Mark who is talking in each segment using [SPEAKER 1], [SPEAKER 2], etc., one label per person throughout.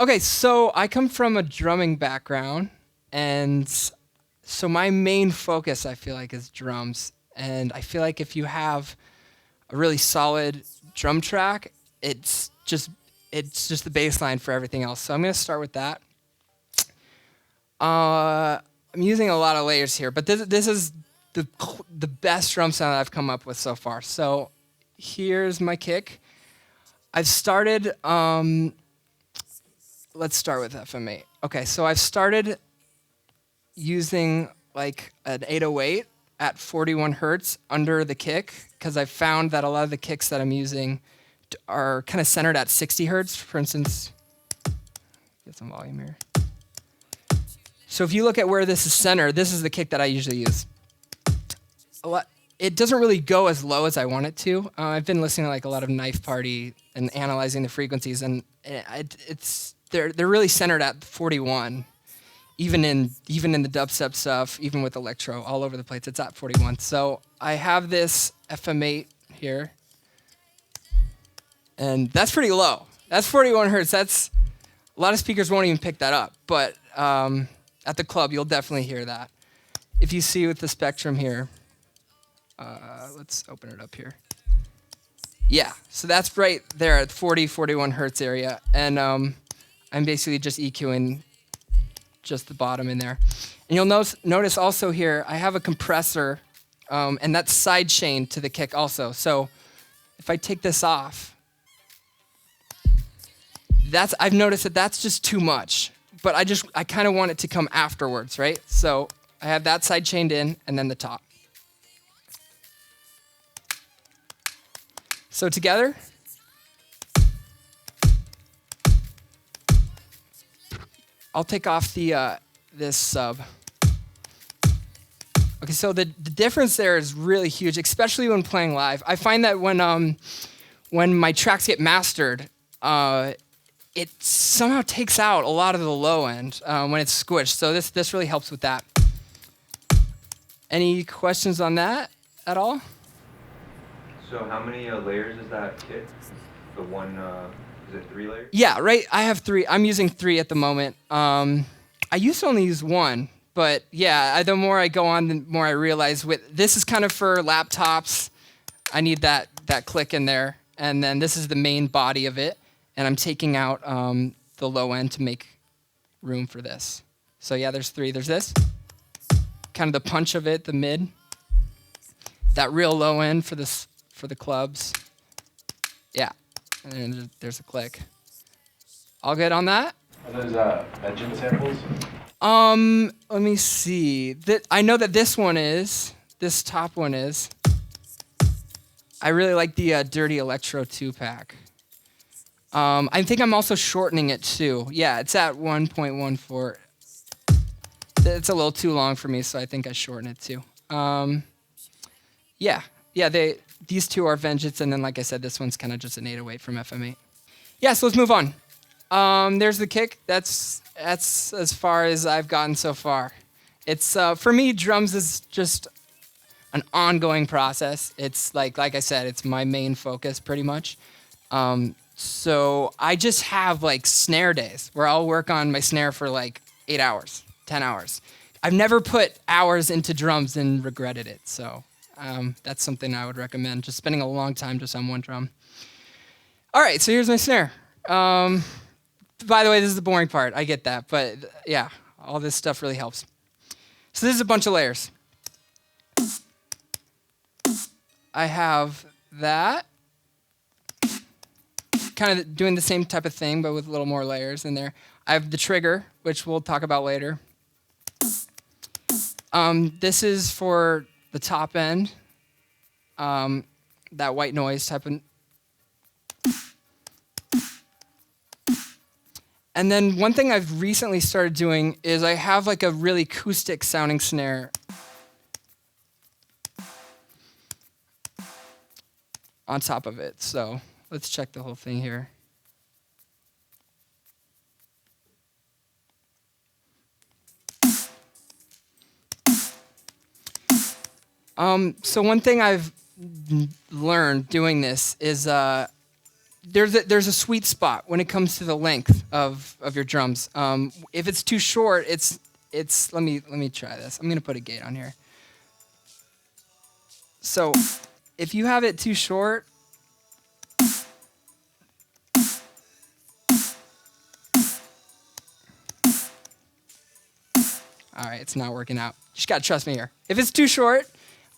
[SPEAKER 1] Okay, so I come from a drumming background, and so my main focus, I feel like, is drums. And I feel like if you have a really solid drum track, it's just the baseline for everything else. So I'm gonna start with that. I'm using a lot of layers here, but this is the best drum sound that I've come up with so far. So here's my kick. I've started. Let's start with FM8. Okay, so I've started using like an 808 at 41 hertz under the kick, because I've found that a lot of the kicks that I'm using are kind of centered at 60 hertz. For instance, get some volume here. So if you look at where this is centered, this is the kick that I usually use. It doesn't really go as low as I want it to. I've been listening to like a lot of Knife Party and analyzing the frequencies, and they're really centered at 41. Even in the dubstep stuff, even with electro, all over the place, it's at 41. So I have this FM8 here, and that's pretty low. That's 41 hertz. That's a lot of speakers won't even pick that up, but at the club, you'll definitely hear that. If you see with the spectrum here, let's open it up here. Yeah, so that's right there at 40, 41 hertz area, and I'm basically just EQing just the bottom in there. And you'll notice also here, I have a compressor, and that's side chained to the kick also. So if I take this off, I've noticed that that's just too much, but I kind of want it to come afterwards, right? So I have that side chained in, and then the top. So together, I'll take off this sub. Okay, so the difference there is really huge, especially when playing live. I find that when my tracks get mastered, it somehow takes out a lot of the low end when it's squished. So this really helps with that. Any questions on that at all?
[SPEAKER 2] So how many layers is that kit? The one, is it 3 layers?
[SPEAKER 1] Yeah, right. I have 3. I'm using 3 at the moment. I used to only use 1, but yeah, the more I go on, the more I realize this is kind of for laptops. I need that click in there, and then this is the main body of it, and I'm taking out the low end to make room for this. So yeah, there's 3. There's this, kind of the punch of it, the mid, that real low end for the clubs. Yeah, and then there's a click. All good on that?
[SPEAKER 3] Are those engine samples?
[SPEAKER 1] Let me see. I know that this top one is. I really like the Dirty Electro 2-pack. I think I'm also shortening it too. Yeah, it's at 1.14. It's a little too long for me, so I think I shorten it too. Yeah, these 2 are Vengeance, and then like I said, this one's kind of just an 808 from FM8. Yeah, so let's move on. There's the kick. That's as far as I've gotten so far. It's for me, drums is just an ongoing process. It's like I said, it's my main focus pretty much. So I just have like snare days where I'll work on my snare for like 8 hours, 10 hours. I've never put hours into drums and regretted it. So that's something I would recommend, just spending a long time just on one drum. All right, so here's my snare. By the way, this is the boring part. I get that, but yeah, all this stuff really helps. So this is a bunch of layers. I have that, kind of doing the same type of thing, but with a little more layers in there. I have the trigger, which we'll talk about later. This is for the top end, that white noise type of. And then one thing I've recently started doing is I have like a really acoustic sounding snare on top of it. So let's check the whole thing here. So one thing I've learned doing this is there's a sweet spot when it comes to the length of your drums. If it's too short, it's let me try this. I'm gonna put a gate on here. So if you have it too short, all right, it's not working out. You just gotta trust me here. If it's too short,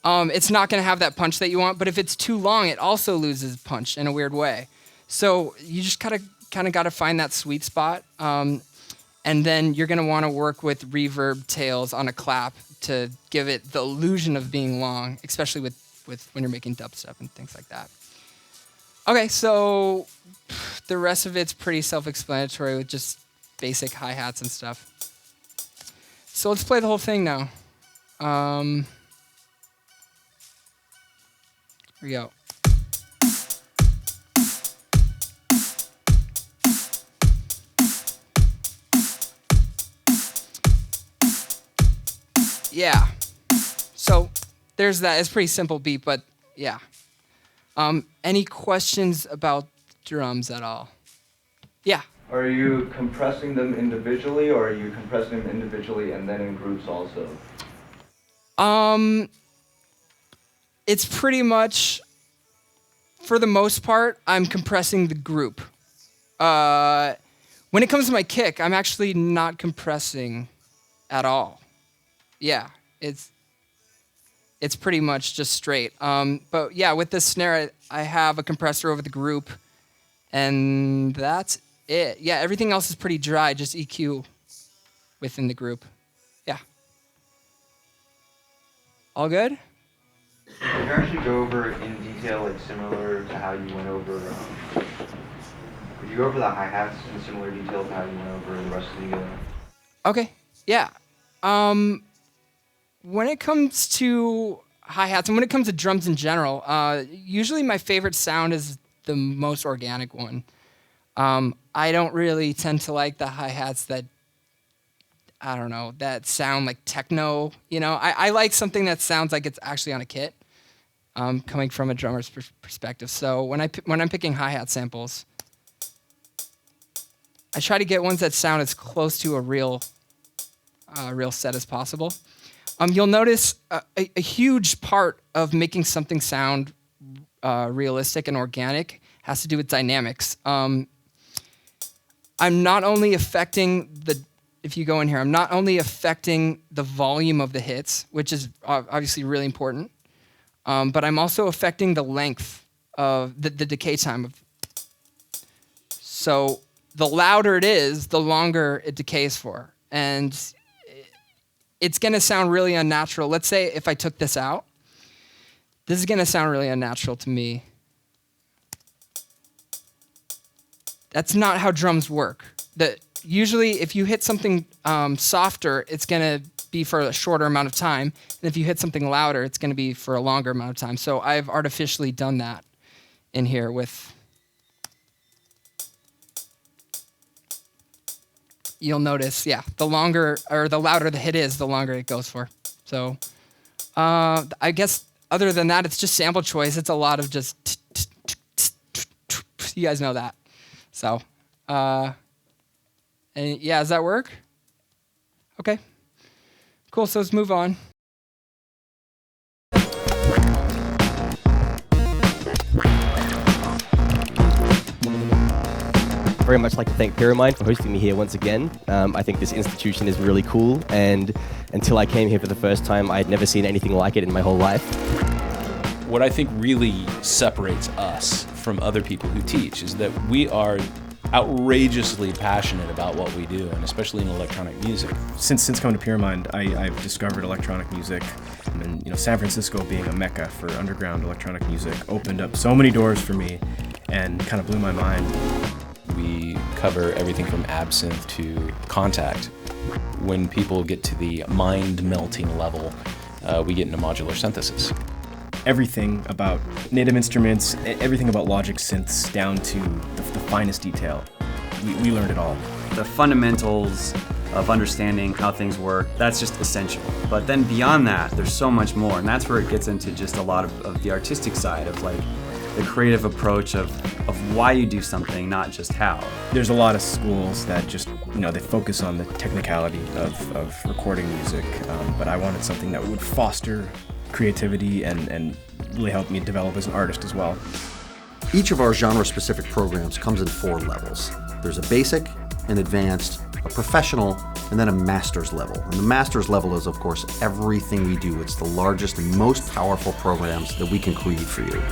[SPEAKER 1] it's not gonna have that punch that you want, but if it's too long, it also loses punch in a weird way. So you just kind of gotta find that sweet spot. And then you're gonna wanna work with reverb tails on a clap to give it the illusion of being long, especially with when you're making dubstep and things like that. Okay, so the rest of it's pretty self-explanatory with just basic hi-hats and stuff. So let's play the whole thing now. Here we go. Yeah. So there's that. It's a pretty simple beat, but yeah. Any questions about drums at all? Yeah.
[SPEAKER 4] Are you compressing them individually, or are you compressing them individually and then in groups also?
[SPEAKER 1] It's pretty much, for the most part, I'm compressing the group. When it comes to my kick, I'm actually not compressing at all. Yeah, it's pretty much just straight. But yeah, with this snare, I have a compressor over the group, and that's it. Yeah, everything else is pretty dry, just EQ within the group. Yeah. All good?
[SPEAKER 2] Can you actually go over in detail, like similar to how you went over, could you go over the hi-hats in similar detail to how you went over the rest of the
[SPEAKER 1] Okay, yeah. When it comes to hi-hats and when it comes to drums in general, usually my favorite sound is the most organic one. I don't really tend to like the hi-hats that, I don't know, that sound like techno. You know, I like something that sounds like it's actually on a kit, coming from a drummer's perspective. So when I'm picking hi-hat samples, I try to get ones that sound as close to a real set as possible. You'll notice a huge part of making something sound realistic and organic has to do with dynamics. I'm not only affecting if you go in here, I'm not only affecting the volume of the hits, which is obviously really important, but I'm also affecting the length of the decay time. So the louder it is, the longer it decays for. And it's gonna sound really unnatural. Let's say if I took this out, this is gonna sound really unnatural to me. That's not how drums work. Usually if you hit something softer, it's gonna be for a shorter amount of time. And if you hit something louder, it's gonna be for a longer amount of time. So I've artificially done that in here with, you'll notice, yeah, the longer or the louder the hit is, the longer it goes for. So I guess other than that, it's just sample choice. It's a lot of just, you guys know that. So, and yeah, does that work? Okay, cool, so let's move on.
[SPEAKER 5] Very much like to thank Pyramind for hosting me here once again. I think this institution is really cool, and until I came here for the first time, I had never seen anything like it in my whole life.
[SPEAKER 6] What I think really separates us from other people who teach is that we are outrageously passionate about what we do, and especially in electronic music.
[SPEAKER 7] Since coming to Pyramind, I've discovered electronic music, and San Francisco being a mecca for underground electronic music opened up so many doors for me and kind of blew my mind.
[SPEAKER 6] We cover everything from absinthe to contact. When people get to the mind-melting level, we get into modular synthesis.
[SPEAKER 7] Everything about native instruments, everything about Logic synths down to the finest detail. We learned it all.
[SPEAKER 8] The fundamentals of understanding how things work, that's just essential. But then beyond that, there's so much more, and that's where it gets into just a lot of the artistic side of like the creative approach of why you do something, not just how.
[SPEAKER 7] There's a lot of schools that just, they focus on the technicality of recording music, but I wanted something that would foster creativity and really help me develop as an artist as well.
[SPEAKER 9] Each of our genre-specific programs comes in 4 levels. There's a basic, an advanced, a professional, and then a master's level. And the master's level is, of course, everything we do. It's the largest and most powerful programs that we can create for you.